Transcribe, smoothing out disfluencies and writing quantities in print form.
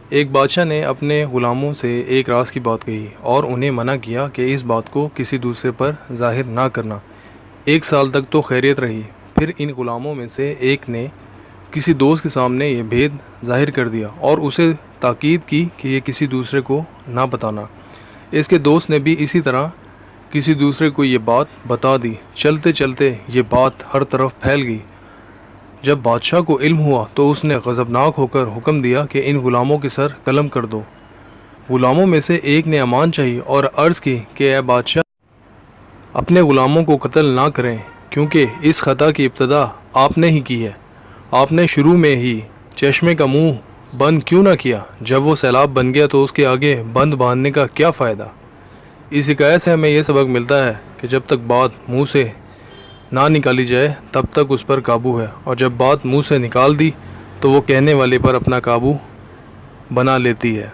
ایک بادشاہ نے اپنے غلاموں سے ایک راز کی بات کہی اور انہیں منع کیا کہ اس بات کو کسی دوسرے پر ظاہر نہ کرنا۔ 1 سال تک تو خیریت رہی، پھر ان غلاموں میں سے ایک نے کسی دوست کے سامنے یہ بھید ظاہر کر دیا اور اسے تاکید کی کہ یہ کسی دوسرے کو نہ بتانا۔ اس کے دوست نے بھی اسی طرح کسی دوسرے کو یہ بات بتا دی۔ چلتے چلتے یہ بات ہر طرف پھیل گئی۔ جب بادشاہ کو علم ہوا تو اس نے غضبناک ہو کر حکم دیا کہ ان غلاموں کے سر قلم کر دو۔ غلاموں میں سے ایک نے امان چاہی اور عرض کی کہ اے بادشاہ، اپنے غلاموں کو قتل نہ کریں، کیونکہ اس خطا کی ابتدا آپ نے ہی کی ہے۔ آپ نے شروع میں ہی چشمے کا منہ بند کیوں نہ کیا؟ جب وہ سیلاب بن گیا تو اس کے آگے بند باندھنے کا کیا فائدہ؟ اس حکایت سے ہمیں یہ سبق ملتا ہے کہ جب تک بات منہ سے نہ نکالی جائے تب تک اس پر قابو ہے، اور جب بات منہ سے نکال دی تو وہ کہنے والے پر اپنا قابو بنا لیتی ہے۔